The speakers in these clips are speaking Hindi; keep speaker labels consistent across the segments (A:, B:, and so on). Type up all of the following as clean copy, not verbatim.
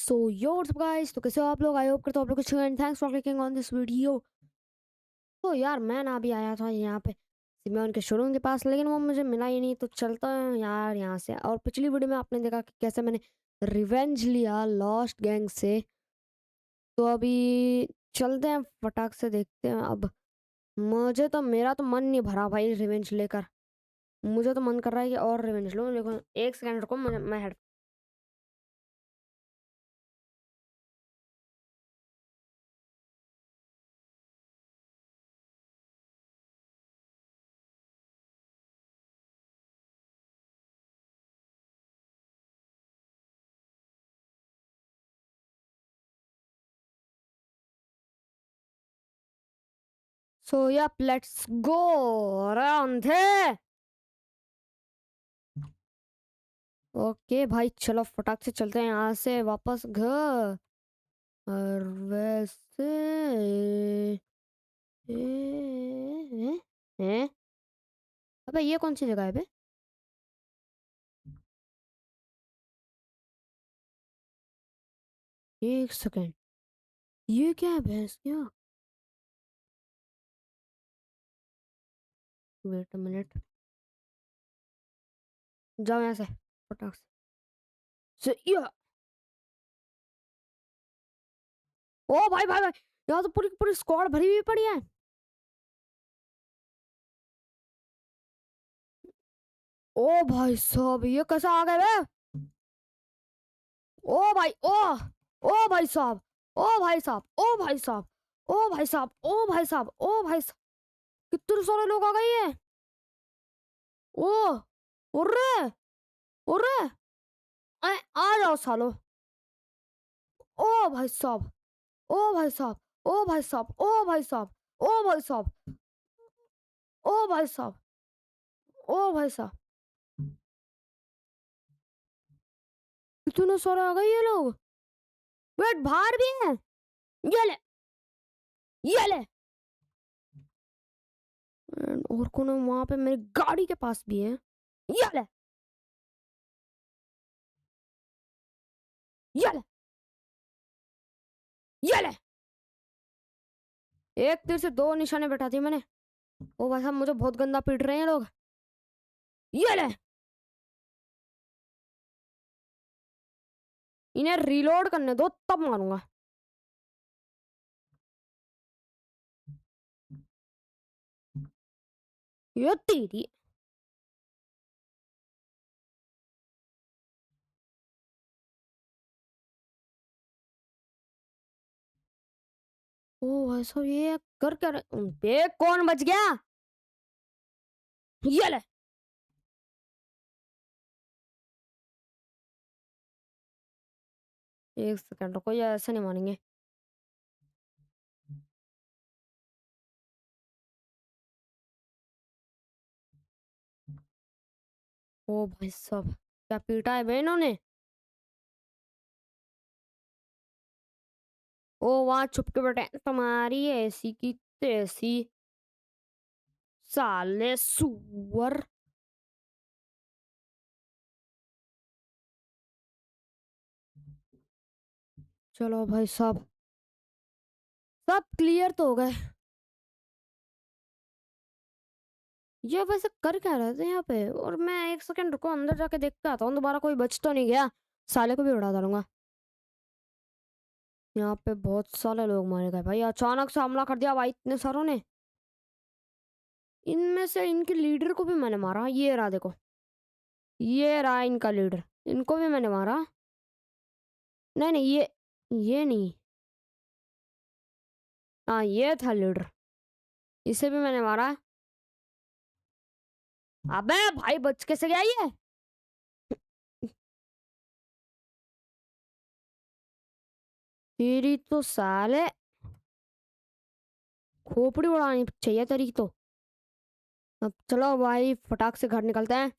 A: सो यो व्हाट्सअप गाइस, तो कैसे हो आप लोग? आई होप करते हो आप लोग अच्छे हैं। Thanks for clicking on this video. तो यार मैं ना अभी आया था यहाँ पे सिमोन के शोरूम के पास, लेकिन वो मुझे मिला ही नहीं। तो चलता है यार यहाँ से। और पिछली वीडियो में आपने देखा कि कैसे मैंने रिवेंज लिया लॉस्ट गैंग से। तो अभी चलते हैं, फटाक से देखते हैं। अब मुझे तो मेरा तो मन नहीं भरा भाई रिवेंज लेकर। मुझे तो मन कर रहा है कि और रिवेंज लूँ, लेकिन एक सेकंड रुको, मैं head. So yup, let's go around है। ओके भाई, चलो फटाक से चलते हैं यहाँ से वापस घर। और वैसे हैं? अबे ये कौन सी जगह है बे? एक सेकेंड, ये क्या है? भैंस क्या? वेट अ मिनट, जाओ यहाँ से फटाक से। ओ भाई भाई भाई, यहाँ तो पूरी पूरी स्क्वाड भरी हुई पड़ी है। ओ भाई साहब, ये कैसे आ गए बे? ओ भाई, ओ भाई साहब, ओ भाई साहब, ओ भाई साहब, ओ भाई साहब, ओ भाई साहब, ओ भाई साहब, कितने सारे लोग आ गए हैं। ओ उर्रे उर्रे, आ जाओ सालो। ओ भाई साहब, ओ भाई साहब, ओ भाई साहब, ओ भाई साहब, ओ भाई साहब, ओ भाई साहब, ओ भाई साहब, इतने सारे आ गए ये लोग। वेट, बाहर भी है। ये ले, ये ले। और कौन है वहां पे? मेरी गाड़ी के पास भी है। ये ले, ये ले, ये ले। एक तीर से दो निशाने बैठा दिए मैंने। ओ भाई साहब, मुझे बहुत गंदा पीट रहे हैं लोग। ये ले, इन्हें रिलोड करने दो तब मारूंगा। ये तेरी। ओ भाई साहब, ये कर क्या रहे? बे कौन बच गया? ये ले। एक सेकंड रुको, ये ऐसे नहीं मानेंगे। ओ भाई साहब, क्या पीटा है बे इन्होंने। ओ वहां छुप के बैठे हैं। तुम्हारी ऐसी की तैसी, साले सुअर। चलो भाई साहब, सब क्लियर तो हो गए। ये वैसे कर क्या रहे थे यहाँ पे? और मैं एक सेकंड रुको, अंदर जाके देख के आता हूँ दोबारा कोई बच तो नहीं गया। साले को भी उड़ा डालूंगा। यहाँ पे बहुत सारे लोग मारे गए भाई, अचानक से हमला कर दिया भाई इतने सारों ने। इनमें से इनके लीडर को भी मैंने मारा। ये रहा देखो, ये रहा इनका लीडर। इनको भी मैंने मारा। नहीं नहीं, ये नहीं। हाँ, ये था लीडर, इसे भी मैंने मारा। अबे भाई, बच कैसे गया ये? तेरी तो साले खोपड़ी उड़ानी चाहिए तेरी तो। अब चलो भाई, फटाक से घर निकलते हैं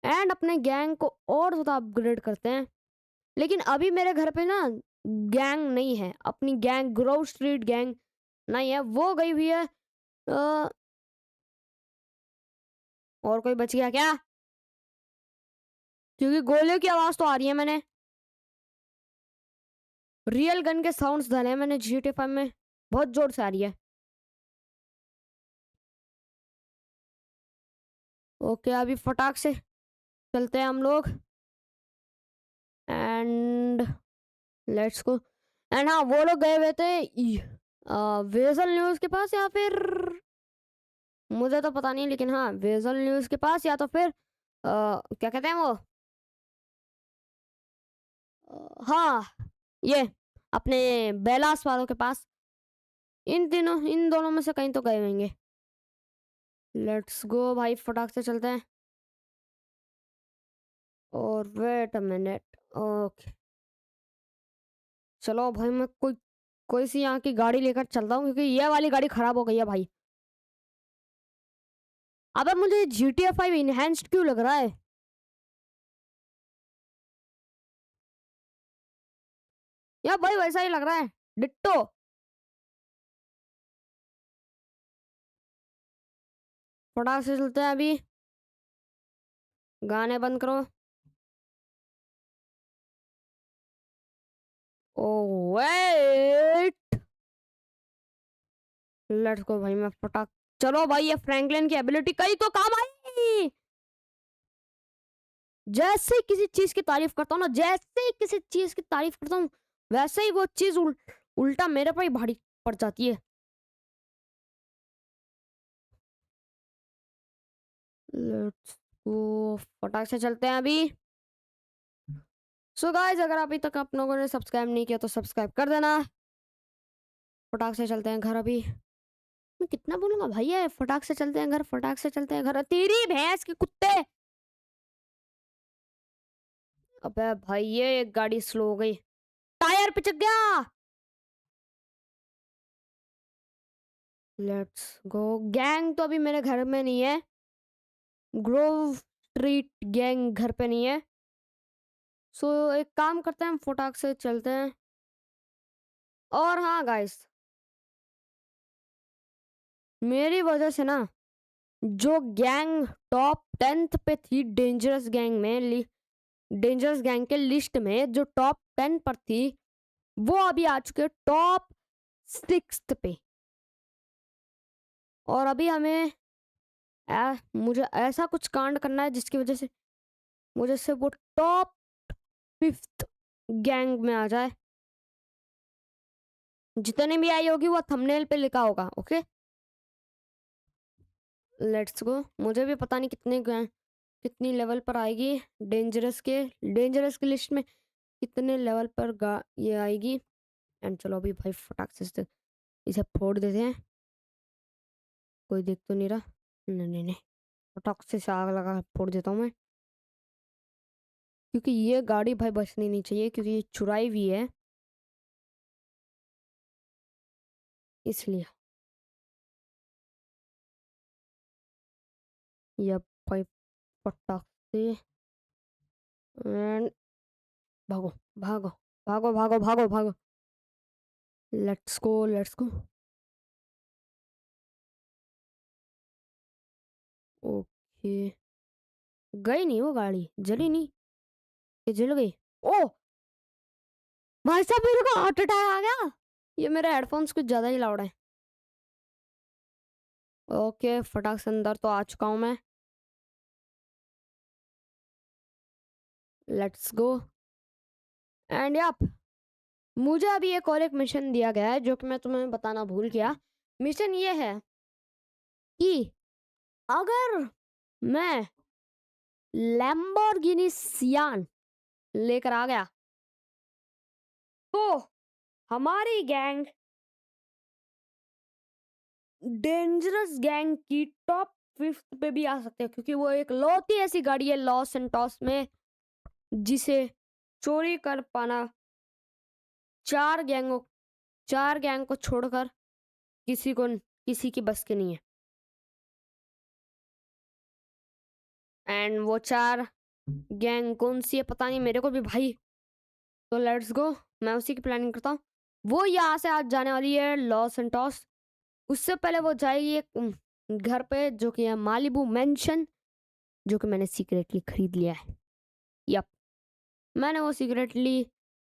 A: एंड अपने गैंग को और ज़्यादा अपग्रेड करते हैं। लेकिन अभी मेरे घर पे ना गैंग नहीं है। अपनी गैंग, ग्रोव स्ट्रीट गैंग नहीं है, वो गई हुई है। अ, और कोई बच गया क्या? क्योंकि गोलियों की आवाज़ तो आ रही है मैंने। रियल गन के साउंड्स डाले हैं मैंने GTA 5 में, बहुत जोर से आ रही है। ओके अभी फटाक से चलते हैं हम लोग एंड लेट्स गो। एंड हाँ वो लोग गए हुए थे वेजल न्यूज़ के पास, या फिर मुझे तो पता नहीं, लेकिन हाँ वेजल न्यूज़ के पास, या तो फिर क्या कहते हैं वो, हाँ ये अपने बेलास वालों के पास। इन दोनों में से कहीं तो गए होंगे। लेट्स गो भाई फटाक से चलते हैं। और वेट अ मिनट, ओके चलो भाई मैं कोई कोई सी यहाँ की गाड़ी लेकर चलता हूँ, क्योंकि ये वाली गाड़ी खराब हो गई है भाई। अबे मुझे GTA 5 इनहेंस्ड क्यों लग रहा है? यार भाई वैसा ही लग रहा है, डिट्टो। फटाक से चलते हैं अभी, गाने बंद करो। ओ वेट, लेट्स गो भाई मैं फटाक। चलो भाई ये फ्रैंकलिन की एबिलिटी कहीं तो काम आई। जैसे ही किसी चीज की तारीफ करता हूँ ना, जैसे ही किसी चीज की तारीफ करता हूँ, वैसे ही वो चीज उल्टा मेरे पर ही भारी पड़ जाती है। लेट्स गो, फटाक से चलते हैं अभी। सो गाइस अगर अभी तक आप लोगों ने सब्सक्राइब नहीं किया तो सब्सक्राइब कर देना। फटाक से चलते हैं घर अभी। मैं कितना बोलूंगा भाई, ये फटाक से चलते हैं घर, फटाक से चलते हैं घर, तेरी भैंस के कुत्ते। अबे भाई ये एक गाड़ी स्लो हो गई, टायर पिचक गया। लेट्स गो, गैंग तो अभी मेरे घर में नहीं है, ग्रोव स्ट्रीट गैंग घर पे नहीं है। सो एक काम करते हैं, हम फटाक से चलते हैं। और हाँ गाइस, मेरी वजह से ना जो गैंग टॉप 10th पे थी डेंजरस गैंग में, डेंजरस गैंग के लिस्ट में जो टॉप 10 पर थी, वो अभी आ चुके टॉप 6th पे। और अभी हमें मुझे ऐसा कुछ कांड करना है जिसकी वजह से मुझे से वो टॉप 5th गैंग में आ जाए। जितने भी आई होगी वो थंबनेल पे लिखा होगा, ओके। लेट्स गो, मुझे भी पता नहीं कितनी लेवल पर आएगी डेंजरस के लिस्ट में कितने लेवल पर ये आएगी। एंड चलो अभी भाई फटाक से इसे फोड़ देते हैं। कोई देख तो नहीं रहा, नहीं नहीं नहीं, फटाक से आग लगा फोड़ देता हूँ मैं, क्योंकि ये गाड़ी भाई बचनी नहीं चाहिए, क्योंकि ये चुराई हुई है इसलिए। ये भाई फटाक से एंड भागो भागो भागो भागो भागो भागो। Let's go let's go. Okay, गई नहीं वो गाड़ी, जली नहीं, ये जल गई। ओ भाई साहब मेरे को हार्ट अटैक आ गया, ये मेरे हेडफोन्स कुछ ज्यादा ही लाउड है। ओके फटाक से अंदर तो आ चुका हूँ मैं। लेट्स गो एंड यप, मुझे अभी एक और एक मिशन दिया गया है जो कि मैं तुम्हें बताना भूल गया। मिशन ये है कि अगर मैं लैम्बोर्गिनी सियान लेकर आ गया तो हमारी गैंग डेंजरस गैंग की टॉप 5th पे भी आ सकते हैं, क्योंकि वो एक लौती ऐसी गाड़ी है लॉस सेंटोस में जिसे चोरी कर पाना चार गैंगों चार गैंग को छोड़कर किसी की बस के नहीं है। एंड वो चार गैंग कौन सी है पता नहीं मेरे को भी भाई। तो लेट्स गो, मैं उसी की प्लानिंग करता हूँ। वो यहाँ से आज जाने वाली है लॉस सेंटोस। उससे पहले वो जाएगी एक घर पे जो कि है मालिबू मेंशन, जो कि मैंने सीक्रेटली खरीद लिया है। यप, मैंने वो सीक्रेटली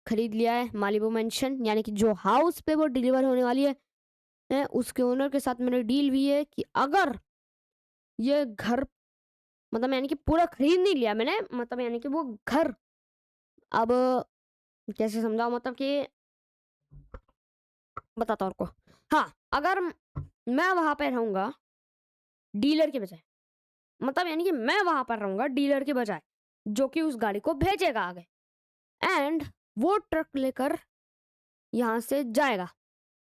A: खरीद लिया है मालिबू मेंशन, यानी कि जो हाउस पे वो डिलीवर होने वाली है उसके ओनर के साथ मेरी डील भी है कि अगर ये घर, मतलब यानी कि पूरा खरीद नहीं लिया मैंने, मतलब यानी कि वो घर, अब कैसे समझाऊं, मतलब कि बताता हूँ आपको। हाँ, अगर मैं वहां पे रहूंगा डीलर के बजाय, मतलब यानी कि मैं वहां पर रहूंगा डीलर के बजाय, जो कि उस गाड़ी को भेजेगा आगे, एंड वो ट्रक लेकर यहाँ से जाएगा।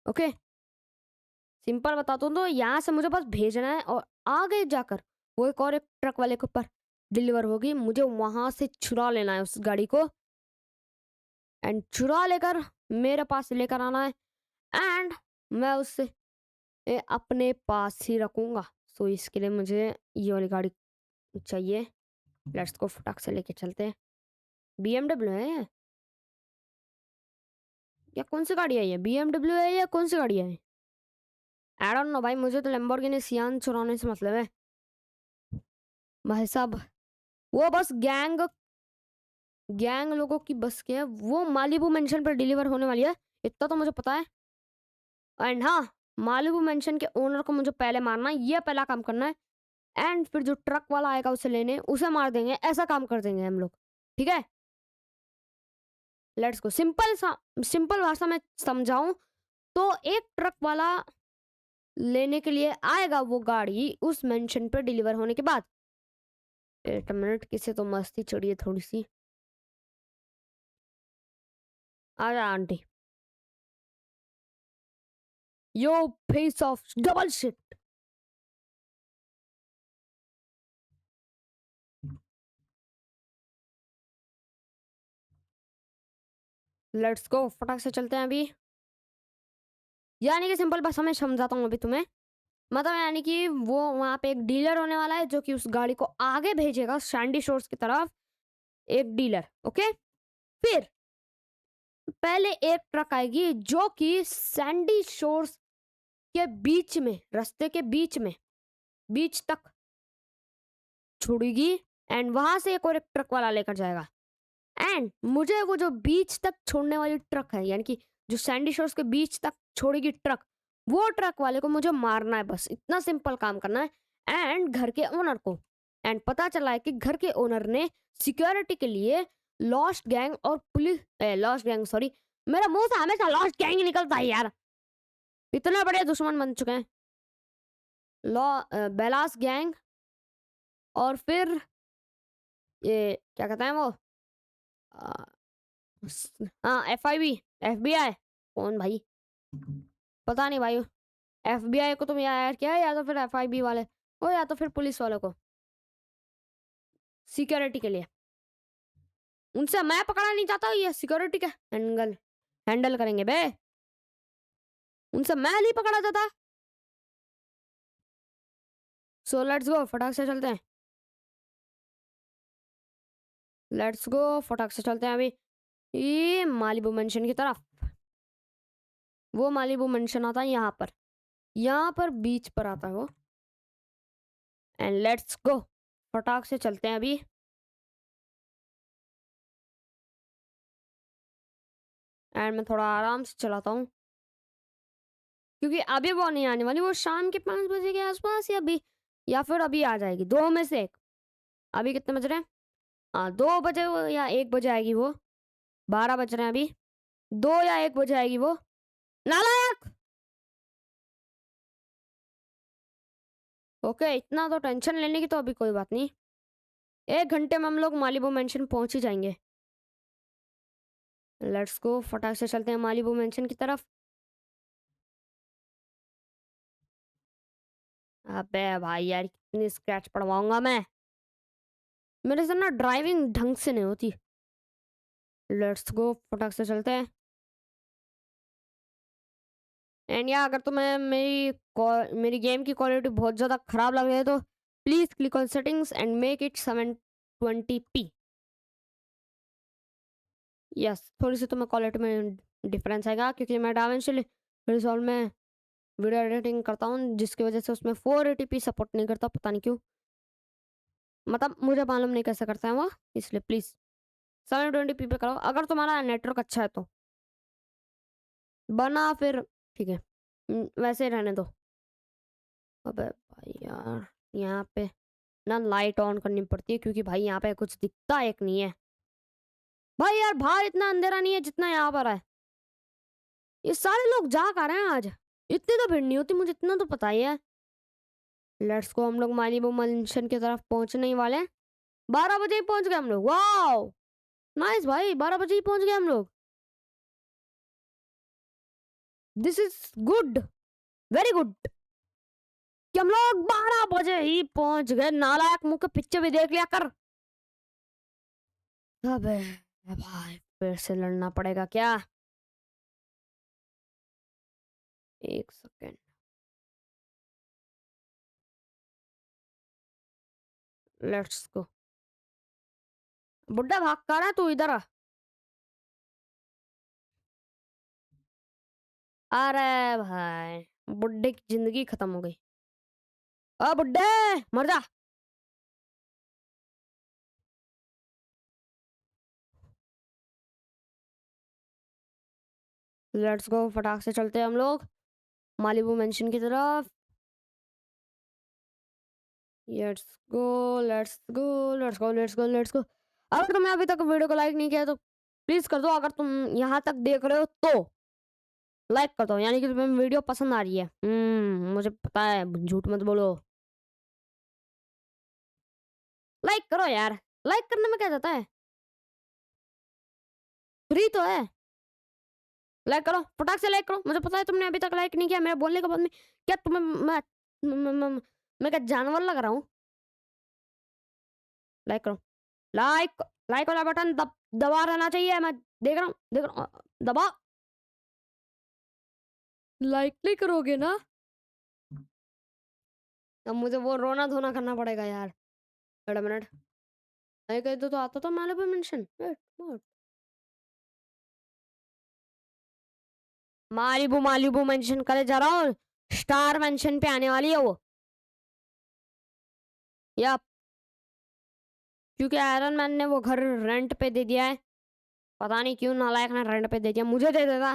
A: ओके, सिंपल बताता हूँ, तो यहाँ से मुझे बस भेजना है और आगे जाकर वो एक ट्रक वाले के ऊपर डिलीवर होगी। मुझे वहां से छुड़ा लेना है उस गाड़ी को, एंड छुड़ा लेकर मेरे पास लेकर आना है, एंड मैं उससे अपने पास ही रखूंगा। सो इसके लिए मुझे ये वाली गाड़ी चाहिए। लेट्स को फटाक से लेके चलते हैं। BMW है ये, या कौन सी गाड़ी है ये? BMW है या कौन सी गाड़ी है? आई डोंट नो भाई, मुझे तो लैम्बोर्गिनी सियान चुराने से मतलब है भाई साहब। वो बस गैंग गैंग लोगों की बस के है। वो मालिबू मेंशन पर डिलीवर होने वाली है, इतना तो मुझे पता है। एंड हाँ, मालिबू मेंशन के ओनर को मुझे पहले मारना है, ये पहला काम करना है। एंड फिर जो ट्रक वाला आएगा उसे लेने, उसे मार देंगे, ऐसा काम कर देंगे हम लोग। ठीक है, लेट्स गो। सिंपल भाषा में समझाऊं तो एक ट्रक वाला लेने के लिए आएगा वो गाड़ी उस मेंशन पर डिलीवर होने के बाद। एक मिनट, किसे तो मस्ती चढ़ी है थोड़ी सी। आजा aunty. Yo face of double seat. Let's go, फटाक से चलते हैं अभी। यानी कि सिंपल भाषा में समझाता हूँ अभी तुम्हें। मतलब यानी कि वो वहां पे एक डीलर होने वाला है जो कि उस गाड़ी को आगे भेजेगा सैंडी शोर्स की तरफ। एक डीलर, ओके। फिर पहले एक ट्रक आएगी जो कि सैंडी शोर्स के बीच में, रास्ते के बीच में, बीच तक छोड़ेगी, एंड वहां से एक और एक ट्रक वाला लेकर जाएगा। एंड मुझे वो जो बीच तक छोड़ने वाली ट्रक है, यानी कि जो सैंडी शोर्स के बीच तक छोड़ेगी ट्रक, वो ट्रक वाले को मुझे मारना है, बस इतना सिंपल काम करना है। एंड घर के ओनर को, एंड पता चला है कि घर के ओनर ने सिक्योरिटी के लिए लॉस्ट गैंग और पुलिस, लॉस्ट गैंग सॉरी, मेरा मुंह से हमेशा लॉस्ट गैंग ही निकलता है यार, इतने बड़े दुश्मन बन चुके हैं। लॉ बेलास गैंग, और फिर ये क्या कहते हैं वो, अ, हाँ FIB, FBI। कौन भाई, पता नहीं भाई। FBI को तुम यार क्या, या तो फिर FIB वाले हो, या तो फिर पुलिस वालों को सिक्योरिटी के लिए। उनसे मैं पकड़ा नहीं जाता, ये सिक्योरिटी का हैंडल करेंगे बे, उनसे मैं नहीं पकड़ा जाता। सो लेट्स गो, फटाक से चलते हैं। लेट्स गो, फटाक से चलते हैं अभी ये मालिबू मेंशन की तरफ। वो मालिबू मेंशन आता है यहाँ पर बीच पर आता है वो। एंड लेट्स गो, फटाक से चलते हैं अभी। एंड मैं थोड़ा आराम से चलाता हूँ क्योंकि अभी वो नहीं आने वाली, वो शाम के 5 बजे के आसपास, या अभी, या फिर अभी आ जाएगी, दो में से एक। अभी कितने बज रहे हैं? हाँ, 2 बजे या 1 बजे आएगी वो। 12 बज रहे हैं अभी, 2 या 1 बजे आएगी वो। नालायक। ओके, इतना तो टेंशन लेने की तो अभी कोई बात नहीं। 1 घंटे में हम लोग मालिबू मेंशन पहुंच ही जाएंगे। लेट्स गो, फटाक से चलते हैं मालिबू मेंशन की तरफ। अबे भाई यार, कितनी स्क्रैच पड़वाऊंगा मैं, मेरे से ना ड्राइविंग ढंग से नहीं होती। लेट्स गो, फटाक से चलते हैं। एंड या अगर तुम्हें मेरी गेम की क्वालिटी बहुत ज़्यादा ख़राब लग रही है तो please click on settings and make it 720p। Yes, थोड़ी सी तुम्हें क्वालिटी में डिफरेंस आएगा क्योंकि मैं डावेंशी रिजॉल्व में वीडियो एडिटिंग करता हूँ, जिसकी वजह से उसमें 480p सपोर्ट नहीं करता, पता नहीं क्यों, मतलब मुझे मालूम नहीं कैसे करता है वो, इसलिए प्लीज़ 720p पे करो अगर तुम्हारा नेटवर्क अच्छा है तो। बना फिर ठीक है। वैसे ही रहने दो। अबे भाई यार, यहाँ पे ना लाइट ऑन करनी पड़ती है क्योंकि भाई यहाँ पे कुछ दिखता एक नहीं है। भाई यार बाहर इतना अंधेरा नहीं है जितना यहाँ पर है। ये सारे लोग जा कहाँ रहे हैं आज? इतनी तो भीड़ नहीं होती, मुझे इतना तो पता ही है। लेट्स गो, हम लोग मालिबू मंशन की तरफ पहुंचने ही वाले हैं। 12 बजे ही पहुंच गए हम लोग, वाओ नाइस भाई, 12 बजे ही पहुंच गए हम लोग। This is good, very good कि हम लोग 12 बजे ही पहुंच गए। नालायक मुंह के पीछे भी देख लिया कर। अबे भाई फिर से लड़ना पड़ेगा क्या? एक सेकेंड, लेट्स गो। बुड्ढा भाग कर रहा है, तू इधर आ। अरे भाई बुड्ढे की जिंदगी खत्म हो गई। ओ बुड्ढे, मर जा। लेट्स गो, फटाक से चलते हैं हम लोग मालिबू मेंशन की तरफ। Let's go, let's go, let's go, let's go, let's go. अगर तुमने अभी तक वीडियो को लाइक नहीं किया तो प्लीज कर दो। अगर तुम यहाँ तक देख रहे हो तो लाइक कर दो, यानी कि तुम्हें वीडियो पसंद आ रही है। मुझे पता है, झूठ मत बोलो। लाइक करो यार, लाइक करने में क्या जाता है, फ्री तो है। लाइक करो, फटाक से लाइक करो। मुझे पता है तुमने अभी तक लाइक नहीं किया। मेरे बोलने के बाद में क्या तुम्हें मैं क्या जानवर लग रहा हूँ? लाइक करो, लाइक, लाइक वाला बटन दबा रहना चाहिए। मैं देख रहा हूँ, देख रहा हूँ, दबाओ। लाइक नहीं करोगे ना? अब मुझे वो रोना धोना करना पड़ेगा यार। वेट अ मिनट, नहीं कहते तो आता था मैंने भी mansion. Wait, Malibu Malibu mansion करे जा रहा हूँ। स्टार मेंशन पे आने वाली है वो, या क्योंकि आयरन मैन ने वो घर रेंट पे दे दिया है। पता नहीं क्यों नालायक ने रेंट पे दे दिया, मुझे दे देता।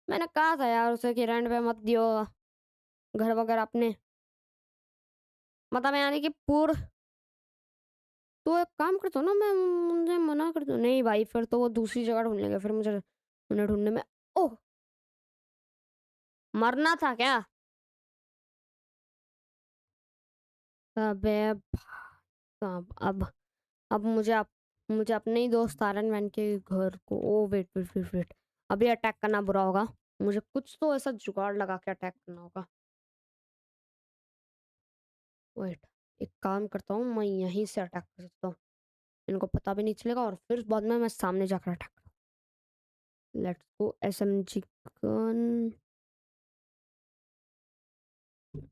A: मैंने कहा था यार उसे कि रेंट पे मत दियो घर वगैरह अपने, मतलब यानी कि पूर। तो एक काम करता हूँ ना, मैं मुझे मना कर दूँ? नहीं भाई फिर तो वो दूसरी जगह ढूंढ लेंगे, फिर मुझे उन्हें ढूंढने में ओह मरना था क्या? अबे अब मुझे अपने ही दोस्त आयरन मैन के घर को, oh wait wait wait wait, अभी अटैक करना बुरा होगा। मुझे कुछ तो ऐसा जुगाड़ लगा के अटैक करना होगा। वेट, एक काम करता हूँ, मैं यहीं से अटैक कर सकता हूँ, इनको पता भी नहीं चलेगा और फिर बाद में मैं सामने जाकर अटैक करूँ। Let's go, SMG gun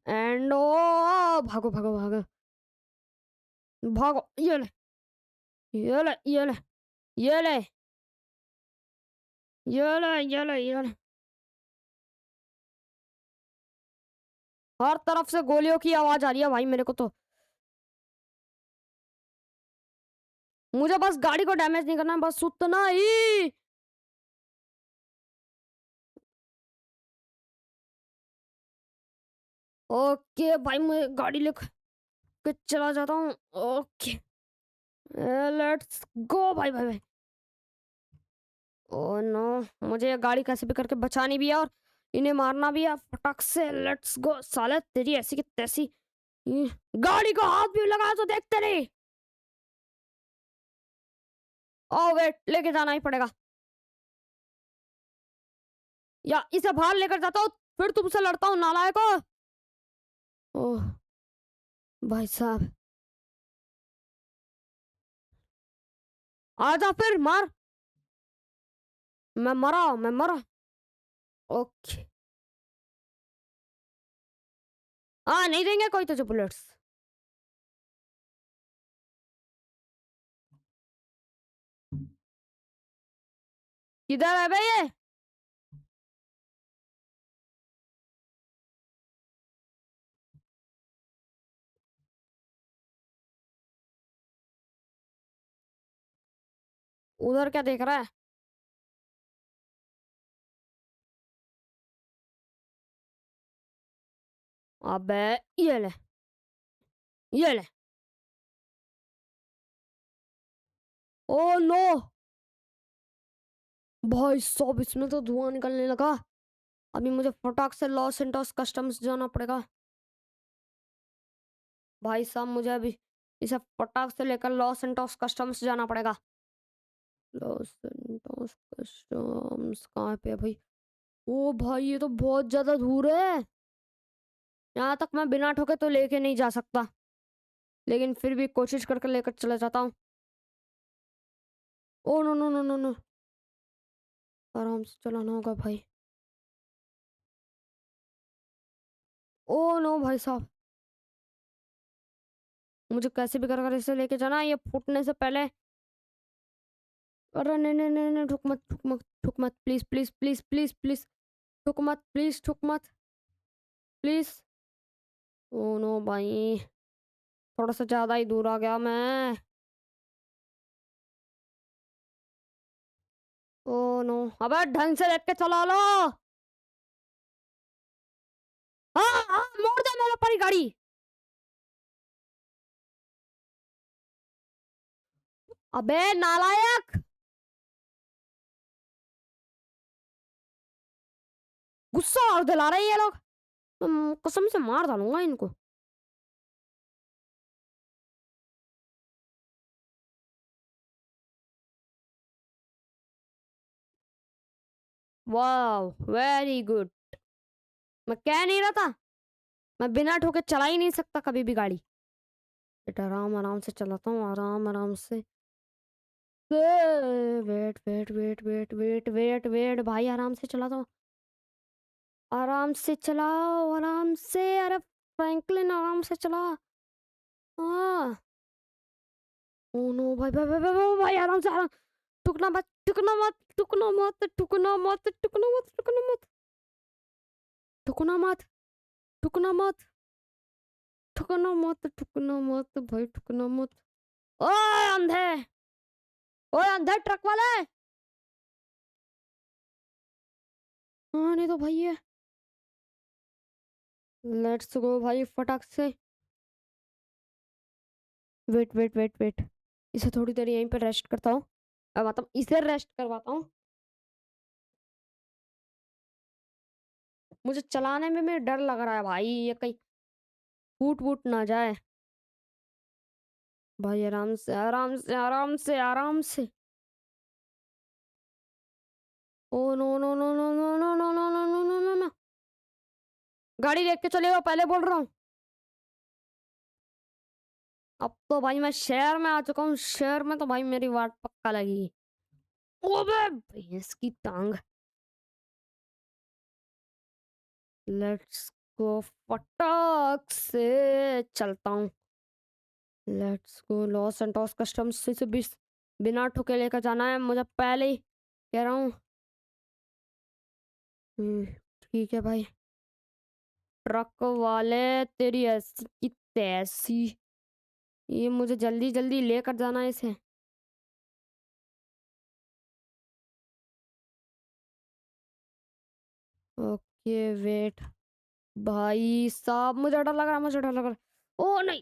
A: and ओ, भागो भागो भागो भागो। ये ले, ये ले, ये ले, ये ले, ये ले, ये ले, ये ले। हर तरफ से गोलियों की आवाज आ रही है भाई मेरे को तो। मुझे बस गाड़ी को डैमेज नहीं करना, बस उतना ही। ओके भाई, मैं गाड़ी लेकर चला जाता हूँ। ओके, लेट्स गो भाई भाई भाई। ओ नो, मुझे ये गाड़ी कैसे भी करके बचानी भी है और इन्हें मारना भी है फटक से। लेट्स गो, साले तेरी ऐसी की तैसी। ये, गाड़ी को हाथ भी लगा तो देखते नहीं। ओ वेट, लेके जाना ही पड़ेगा, या इसे बाहर लेकर जाता हूँ फिर तुमसे लड़ता हूँ नालायको। ओह भाई साहब, आजा फिर मार। मैं मरा। ओके, हाँ नहीं देंगे कोई तुझे बुलेट्स। किधर है बे ये? उधर क्या देख रहा है? अबे ये ले, ये ले। ओ नो भाई साहब, इसमें तो धुआं निकलने लगा। अभी मुझे फटाक से लॉस एंटोस कस्टम्स जाना पड़ेगा। भाई साहब मुझे अभी इसे फटाक से लेकर लॉस एंटोस कस्टम्स जाना पड़ेगा। लॉस एंटोस कस्टम्स कहाँ पे है भाई? ओ भाई ये तो बहुत ज्यादा दूर है। यहाँ तक मैं बिना ठोके तो लेके नहीं जा सकता, लेकिन फिर भी कोशिश करके लेकर चला जाता हूँ। Oh no no no no no, आराम से चलाना होगा भाई। ओ नो भाई साहब, मुझे कैसे भी कर इसे लेके जाना है, ये फूटने से पहले। अरे नहीं नहीं नहीं नहीं, ठुक मत ठुक मत ठुक मत, please please please please please, ठुक मत प्लीज, ठुक मत प्लीज। ओ नो भाई, थोड़ा सा ज्यादा ही दूर आ गया मैं। ओ नो, अबे ढंग से देख के चला लो। हाँ हाँ, मोड़ दे मेरे ऊपर ही गाड़ी। अबे नालायक, गुस्सा और दिला रहे हैं ये लोग। कसम से मार डालूंगा इनको। वाह वेरी गुड। मैं कह नहीं रहा था, मैं बिना ठोके चला ही नहीं सकता कभी भी गाड़ी। बेटा आराम आराम से चलाता हूँ, आराम आराम से। Wait wait wait wait wait wait wait भाई, आराम से चलाता हूँ। आराम से चलाओ, आराम से। अरे फ्रैंकलिन आराम से चला। हाँ। ओ नो भाई भाई भाई भाई भाई, भाई आराम से, आराम। टुकना मत टुकना मत टुकना मत टुकना मत टुकना मत टुकना मत टुकना मत टुकना मत ठुकना मत ठुकना मत भाई, ठुकना मत। ओए अंधे, ओए अंधे ट्रक वाले। हाँ नहीं तो भाई ये, लेट्स गो भाई फटाक से। वेट वेट वेट वेट, इसे थोड़ी देर यहीं पे रेस्ट करता हूँ। मतलब इसे रेस्ट करवाता हूँ। मुझे चलाने में भी डर लग रहा है भाई, ये कहीं फूट वूट ना जाए। भाई आराम से आराम से आराम से आराम से। Oh no no no no no no no no no no no no no, गाड़ी देख के चलेगा पहले बोल रहा हूँ। अब तो भाई मैं शहर में आ चुका हूँ, शहर में तो भाई मेरी वाट पक्का लगेगी। ओबे भैंस की टांग। लेट्स गो, फटाक से चलता हूँ। Let's go, Los Santos customs से भी बिना ठुके लेकर जाना है मुझे, पहले ही कह रहा हूँ। ठीक है भाई। ट्रक वाले, तेरी ऐसी की तैसी, ये मुझे जल्दी जल्दी लेकर जाना है इसे। ओके वेट, भाई साहब मुझे डर लग रहा है, मुझे डर लग रहा है। ओ नहीं,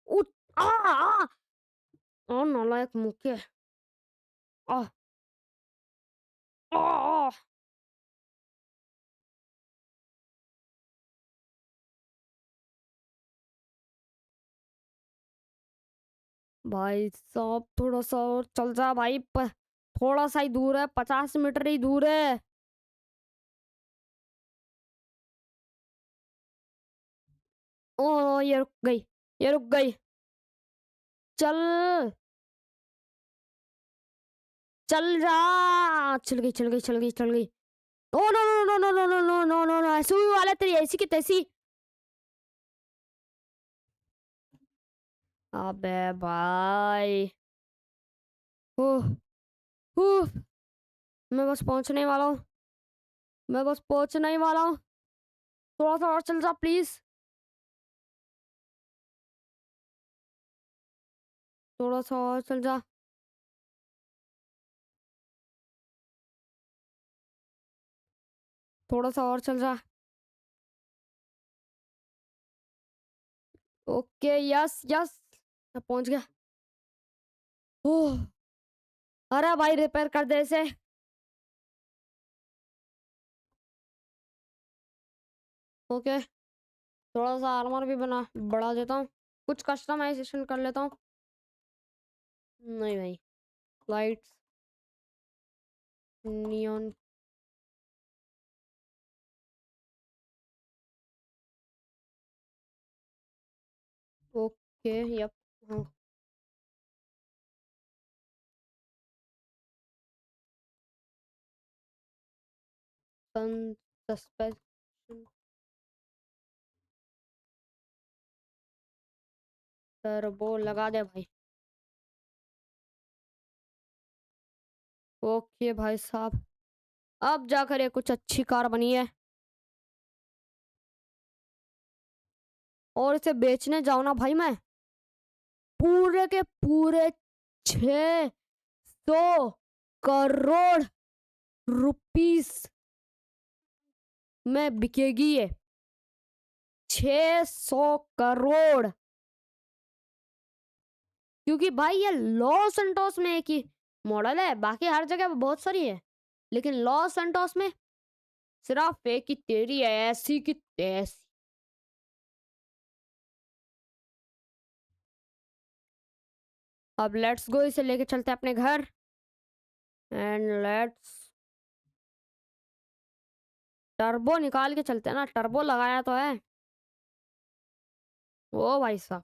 A: उठ, आ आ ओ नालायक मुके, आ आ आ। भाई साहब थोड़ा सा और चल जा भाई, थोड़ा सा ही दूर है, 50 मीटर ही दूर है। ओ ये रुक गई, ये रुक गई। चल, चल जा। चल गई चल गई चल गई चल गई। Oh no no no no no no no no no, ऐसे ही वाले तेरी ऐसी की तैसी। अबे भाई, ओह ओह, मैं बस पहुंचने वाला हूँ, मैं बस पहुंचने ही वाला हूँ। थोड़ा सा और चल जा प्लीज, थोड़ा सा और चल जा। थोड़ा सा और चल जा। ओके, यस यस, मैं पहुंच गया। ओह, अरे भाई रिपेयर कर दे इसे। ओके, थोड़ा सा आर्मर भी बना बढ़ा देता हूँ, कुछ कस्टमाइजेशन कर लेता हूँ। नहीं भाई, लाइट्स, नियॉन। Okay, yup. हाँ, सन सस्पेंशन, टर्बो लगा दे भाई। ओके भाई साहब, अब जाकर ये कुछ अच्छी कार बनी है। और इसे बेचने जाऊं ना भाई मैं, पूरे के पूरे 600 करोड़ रुपीस में बिकेगी ये। 600 करोड़। क्योंकि भाई ये लॉस सेंटोस में एक ही मॉडल है, बाकी हर जगह बहुत सारी है, लेकिन लॉस सेंटोस में सिर्फ एक ही तेरी है, ऐसी की तैसी। अब लेट्स गो, इसे लेके चलते हैं अपने घर। एंड लेट्स टर्बो निकाल के चलते हैं ना, टर्बो लगाया तो है। ओ भाई साहब,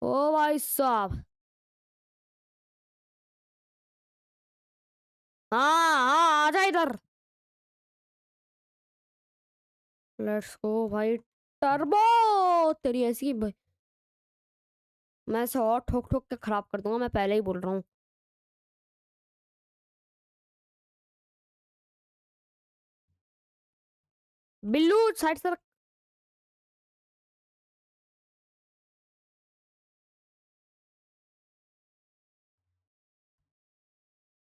A: ओ भाई साहब। हाँ हाँ, आ जा इधर। लेट्स गो भाई, टर्बो तेरी ऐसी भाई, मैं इसे और ठोक ठोक के खराब कर दूंगा, मैं पहले ही बोल रहा हूँ। बिल्लू साइड से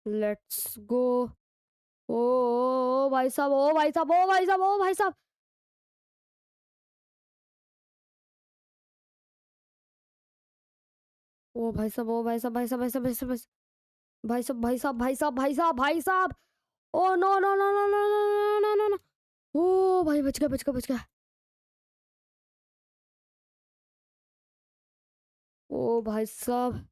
A: लेट्स गो। ओ भाई साहब, ओ भाई साहब, ओ भाई साहब, ओ भाई साहब। ओ भाई साहब, ओ भाई साहब, भाई साहब, भाई साहब, भाई साहब, भाई साहब, भाई साहब, भाई साहब, भाई साहब, भाई साहब। Oh no no no no no no no no no. ओ भाई, बच गया, बच गया, बच गया। ओ भाई साहब,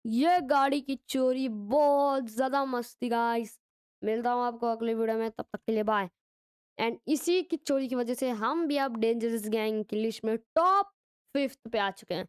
A: ये गाड़ी की चोरी बहुत ज्यादा मस्त थी गाइस। मिलता हूँ आपको अगले वीडियो में, तब तक के लिए बाय। एंड इसी की चोरी की वजह से हम भी अब डेंजरस गैंग की लिस्ट में टॉप 5th पे आ चुके हैं।